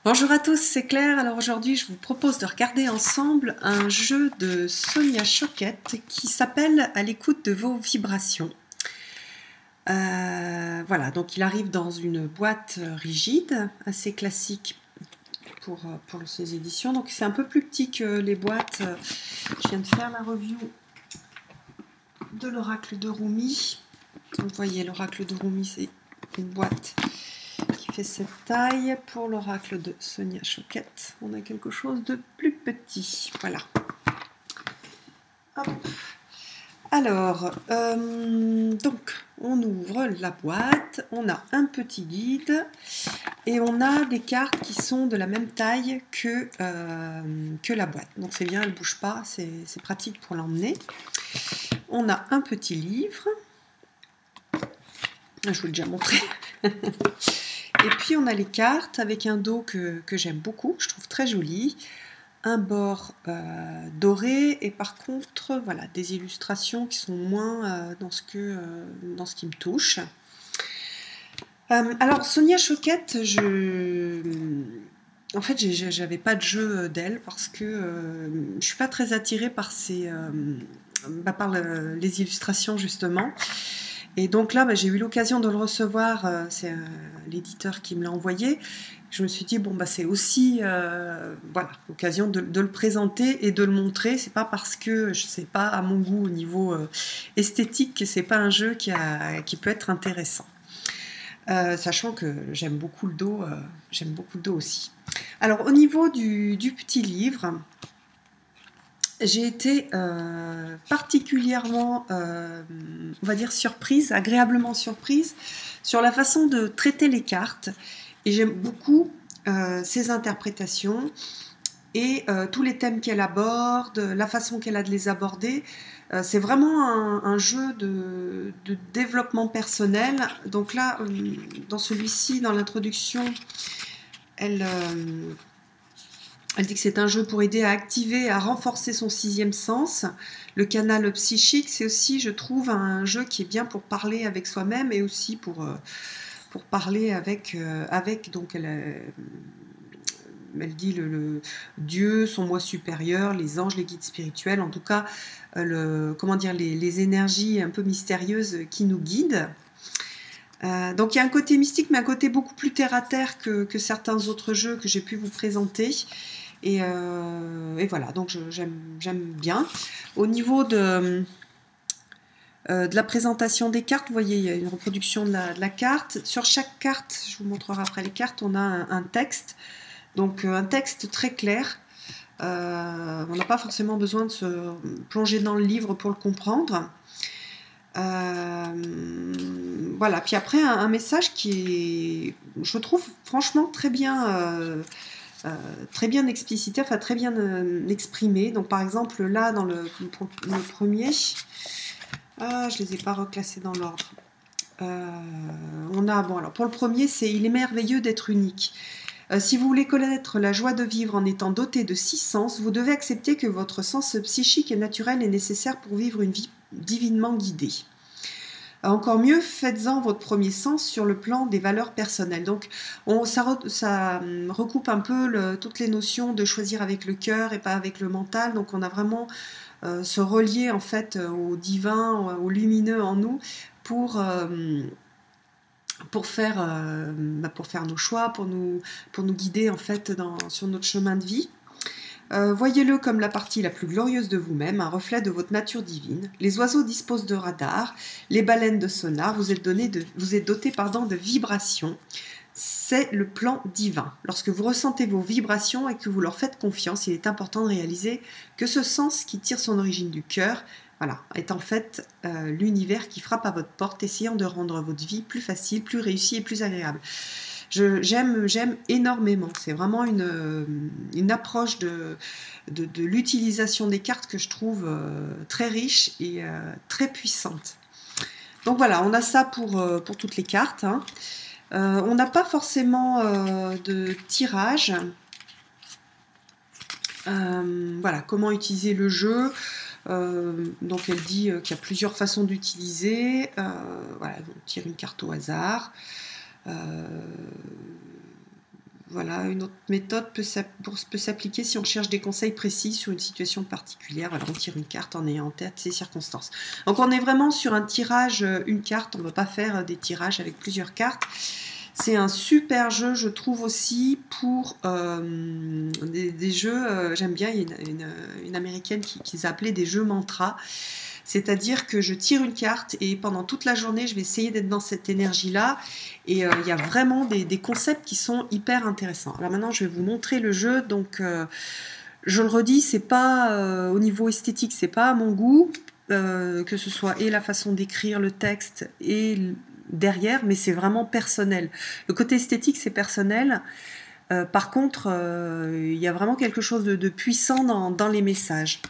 Bonjour à tous, c'est Claire. Alors aujourd'hui, je vous propose de regarder ensemble un jeu de Sonia Choquette qui s'appelle À l'écoute de vos vibrations. Voilà, donc il arrive dans une boîte rigide, assez classique pour ces éditions. Donc c'est un peu plus petit que les boîtes. Je viens de faire la review de l'oracle de Rumi. Donc vous voyez, l'oracle de Rumi, c'est une boîte qui fait cette taille. Pour l'oracle de Sonia Choquette, on a quelque chose de plus petit. Voilà. Hop. Alors, donc, on ouvre la boîte, on a un petit guide et on a des cartes qui sont de la même taille que la boîte. Donc c'est bien, elle ne bouge pas, c'est pratique pour l'emmener. On a un petit livre. Je vous l'ai déjà montré. Et puis on a les cartes avec un dos que j'aime beaucoup, je trouve très joli. Un bord doré et par contre voilà, des illustrations qui sont moins dans ce qui me touche. Alors Sonia Choquette, en fait j'avais pas de jeu d'elle parce que je suis pas très attirée par par les illustrations justement. Et donc là, j'ai eu l'occasion de le recevoir, c'est l'éditeur qui me l'a envoyé. Je me suis dit, bon, c'est aussi voilà, l'occasion de le présenter et de le montrer. C'est pas parce que je sais pas à mon goût au niveau esthétique que c'est pas un jeu qui peut être intéressant. Sachant que j'aime beaucoup le dos, aussi. Alors au niveau du petit livre, j'ai été particulièrement, on va dire, surprise, agréablement surprise, sur la façon de traiter les cartes. Et j'aime beaucoup ses interprétations et tous les thèmes qu'elle aborde, la façon qu'elle a de les aborder. C'est vraiment un jeu de développement personnel. Donc là, dans celui-ci, dans l'introduction, elle dit que c'est un jeu pour aider à activer, à renforcer son sixième sens. Le canal psychique, c'est aussi, je trouve, un jeu qui est bien pour parler avec soi-même et aussi pour parler avec donc elle dit le Dieu, son moi supérieur, les anges, les guides spirituels, en tout cas, les énergies un peu mystérieuses qui nous guident. Donc il y a un côté mystique, mais un côté beaucoup plus terre-à-terre que certains autres jeux que j'ai pu vous présenter. Et voilà, donc j'aime bien. Au niveau de la présentation des cartes, vous voyez, il y a une reproduction de la carte. Sur chaque carte, je vous montrerai après les cartes, on a un texte. Donc un texte très clair. On n'a pas forcément besoin de se plonger dans le livre pour le comprendre. Voilà, puis après un message qui est, je trouve franchement très bien explicité, enfin très bien exprimé. Donc par exemple là dans le premier, je les ai pas reclassés dans l'ordre. On a, bon alors pour le premier c'est « Il est merveilleux d'être unique ». Si vous voulez connaître la joie de vivre en étant doté de 6 sens, vous devez accepter que votre sens psychique et naturel est nécessaire pour vivre une vie divinement guidée. Encore mieux, faites-en votre premier sens sur le plan des valeurs personnelles. Donc, ça recoupe un peu toutes les notions de choisir avec le cœur et pas avec le mental. Donc, on a vraiment se relier en fait au divin, au lumineux en nous pour faire nos choix, pour nous guider en fait sur notre chemin de vie. Voyez-le comme la partie la plus glorieuse de vous-même, un reflet de votre nature divine. Les oiseaux disposent de radars, les baleines de sonar, vous êtes doté de vibrations. C'est le plan divin. Lorsque vous ressentez vos vibrations et que vous leur faites confiance, il est important de réaliser que ce sens qui tire son origine du cœur, voilà, est en fait l'univers qui frappe à votre porte, essayant de rendre votre vie plus facile, plus réussie et plus agréable. J'aime énormément. C'est vraiment une approche de l'utilisation des cartes que je trouve très riche et très puissante. Donc voilà, on a ça pour toutes les cartes. Hein. On n'a pas forcément de tirage. Voilà, comment utiliser le jeu. Donc elle dit qu'il y a plusieurs façons d'utiliser. Voilà, on tire une carte au hasard. voilà, une autre méthode peut s'appliquer si on cherche des conseils précis sur une situation particulière. Voilà, on tire une carte en ayant en tête ces circonstances. Donc on est vraiment sur un tirage, une carte, on ne va pas faire des tirages avec plusieurs cartes. C'est un super jeu, je trouve aussi, pour des jeux, j'aime bien, il y a une américaine qui s'appelait des jeux mantra. C'est-à-dire que je tire une carte et pendant toute la journée, je vais essayer d'être dans cette énergie-là. Et il y a vraiment des concepts qui sont hyper intéressants. Alors maintenant, je vais vous montrer le jeu. Donc, je le redis, c'est pas au niveau esthétique, c'est pas à mon goût, que ce soit et la façon d'écrire le texte et derrière, mais c'est vraiment personnel. Le côté esthétique, c'est personnel. Par contre, il y a vraiment quelque chose de puissant dans les messages.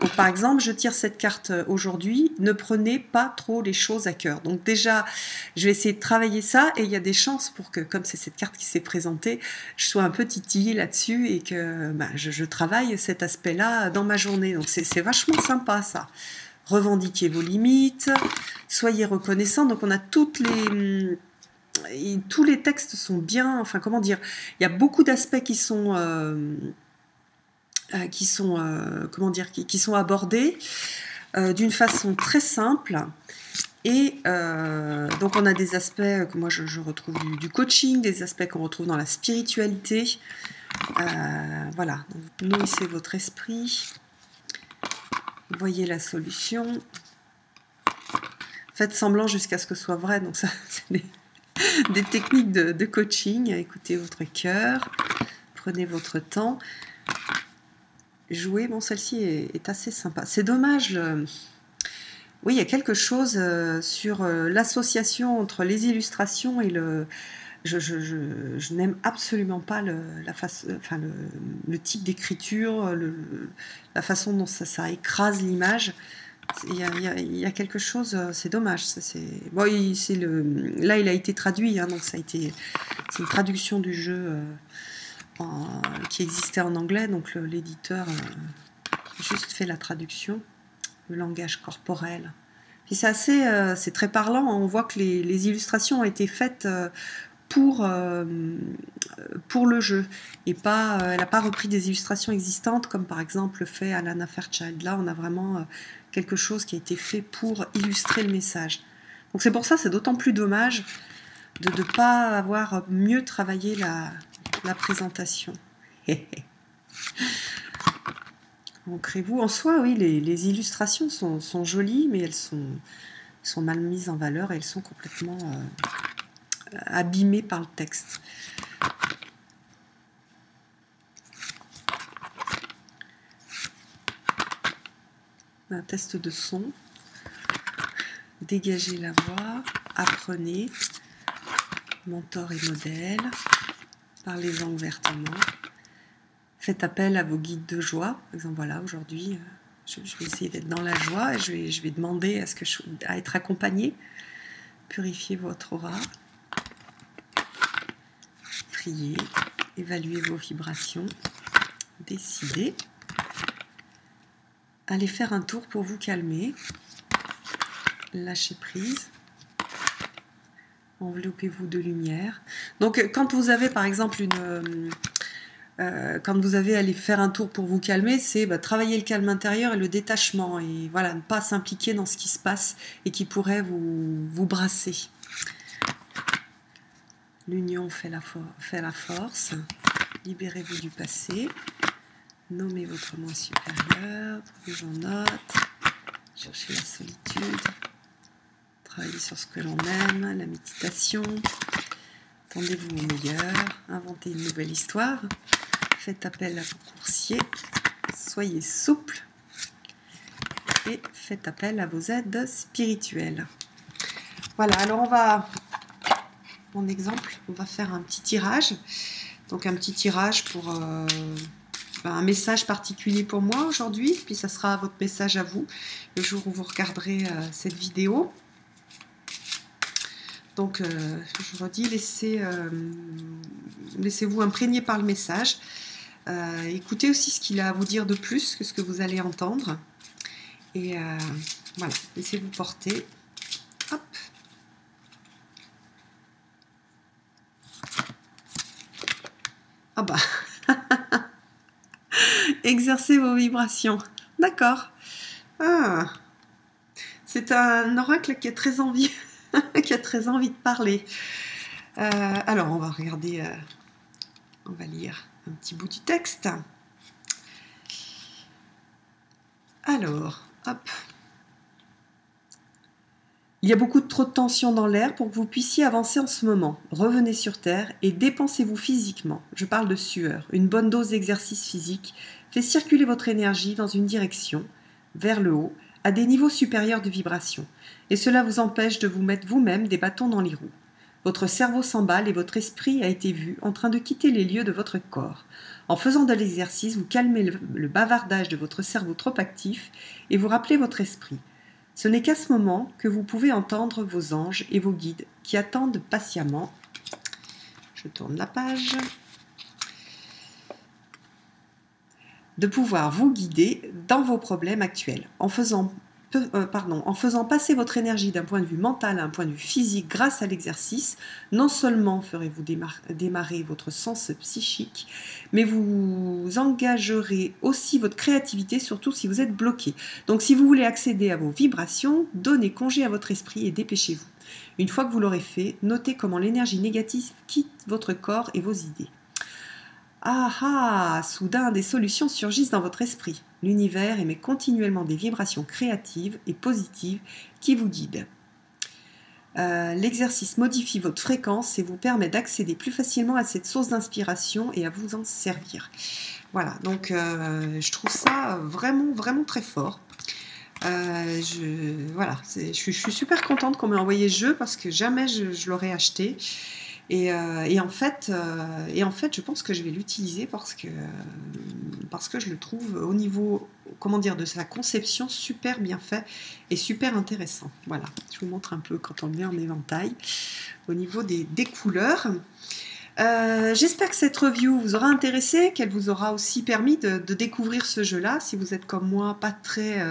Donc, par exemple, je tire cette carte aujourd'hui, ne prenez pas trop les choses à cœur. Donc déjà, je vais essayer de travailler ça et il y a des chances pour que, comme c'est cette carte qui s'est présentée, je sois un peu titillée là-dessus et que je travaille cet aspect-là dans ma journée. Donc c'est vachement sympa ça. Revendiquez vos limites, soyez reconnaissants. Donc on a toutes les... Et tous les textes sont bien, enfin comment dire, il y a beaucoup d'aspects qui sont comment dire, qui sont abordés d'une façon très simple. Et donc on a des aspects que moi je retrouve du coaching, des aspects qu'on retrouve dans la spiritualité. Voilà, donc, nourrissez votre esprit, voyez la solution, faites semblant jusqu'à ce que ce soit vrai. Donc ça, c'est des techniques de coaching. Écoutez votre cœur, prenez votre temps, jouez. Bon, celle-ci est assez sympa. C'est dommage, oui, il y a quelque chose sur l'association entre les illustrations et le... Je n'aime absolument pas le type d'écriture, la façon dont ça écrase l'image. Il y a quelque chose, c'est dommage. Bon, là, il a été traduit, hein, donc c'est une traduction du jeu qui existait en anglais, donc l'éditeur a juste fait la traduction, le langage corporel. Puis c'est très parlant, hein. On voit que les illustrations ont été faites pour le jeu et elle n'a pas repris des illustrations existantes comme par exemple fait Alana Fairchild. Là on a vraiment quelque chose qui a été fait pour illustrer le message. Donc c'est pour ça, c'est d'autant plus dommage de ne pas avoir mieux travaillé la présentation. Ancrez-vous. En soi, oui, les illustrations sont jolies, mais elles sont mal mises en valeur et elles sont complètement abîmées par le texte. Un test de son. Dégagez la voix, apprenez, mentor et modèle, parlez-en ouvertement, faites appel à vos guides de joie. Par exemple, voilà, aujourd'hui, je vais essayer d'être dans la joie et je vais demander à être accompagnée. Purifiez votre aura, priez, évaluez vos vibrations, décidez. Allez faire un tour pour vous calmer. Lâchez prise. Enveloppez-vous de lumière. Donc, quand vous avez, par exemple, quand vous avez à aller faire un tour pour vous calmer, c'est travailler le calme intérieur et le détachement. Et voilà, ne pas s'impliquer dans ce qui se passe et qui pourrait vous brasser. L'union fait la force. Libérez-vous du passé. Nommez votre moi supérieur. Prenez en note. Cherchez la solitude. Travaillez sur ce que l'on aime. La méditation. Tendez-vous au meilleur. Inventez une nouvelle histoire. Faites appel à vos coursiers. Soyez souple. Et faites appel à vos aides spirituelles. Voilà, alors mon exemple, on va faire un petit tirage. Donc un petit tirage pour un message particulier pour moi aujourd'hui, puis ça sera votre message à vous le jour où vous regarderez cette vidéo. Donc je redis, laissez-vous imprégner par le message. Écoutez aussi ce qu'il a à vous dire de plus que ce que vous allez entendre. Et voilà, laissez-vous porter. Hop. Ah bah, exercez vos vibrations. D'accord. Ah, c'est un oracle qui a très envie, qui a très envie de parler. Alors, on va regarder, on va lire un petit bout du texte. Alors, hop. Il y a beaucoup trop de tension dans l'air pour que vous puissiez avancer en ce moment. Revenez sur Terre et dépensez-vous physiquement. Je parle de sueur. Une bonne dose d'exercice physique fait circuler votre énergie dans une direction, vers le haut, à des niveaux supérieurs de vibration. Et cela vous empêche de vous mettre vous-même des bâtons dans les roues. Votre cerveau s'emballe et votre esprit a été vu en train de quitter les lieux de votre corps. En faisant de l'exercice, vous calmez le bavardage de votre cerveau trop actif et vous rappelez votre esprit. Ce n'est qu'à ce moment que vous pouvez entendre vos anges et vos guides qui attendent patiemment. Je tourne la page. De pouvoir vous guider dans vos problèmes actuels en faisant passer votre énergie d'un point de vue mental à un point de vue physique grâce à l'exercice. Non seulement ferez-vous démarrer votre sens psychique, mais vous engagerez aussi votre créativité, surtout si vous êtes bloqué. Donc si vous voulez accéder à vos vibrations, donnez congé à votre esprit et dépêchez-vous. Une fois que vous l'aurez fait, notez comment l'énergie négative quitte votre corps et vos idées. Ah ah, soudain des solutions surgissent dans votre esprit. L'univers émet continuellement des vibrations créatives et positives qui vous guident. L'exercice modifie votre fréquence et vous permet d'accéder plus facilement à cette source d'inspiration et à vous en servir. Voilà, donc je trouve ça vraiment, vraiment très fort. Je suis super contente qu'on m'ait envoyé ce jeu parce que jamais je l'aurais acheté. Et en fait, je pense que je vais l'utiliser parce que je le trouve au niveau, comment dire, de sa conception super bien fait et super intéressant. Voilà, je vous montre un peu quand on le met en éventail au niveau des couleurs. J'espère que cette review vous aura intéressé, qu'elle vous aura aussi permis de découvrir ce jeu-là. Si vous êtes comme moi, pas très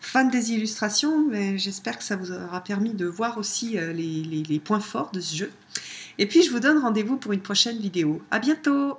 fan des illustrations, mais j'espère que ça vous aura permis de voir aussi les points forts de ce jeu. Et puis je vous donne rendez-vous pour une prochaine vidéo. À bientôt!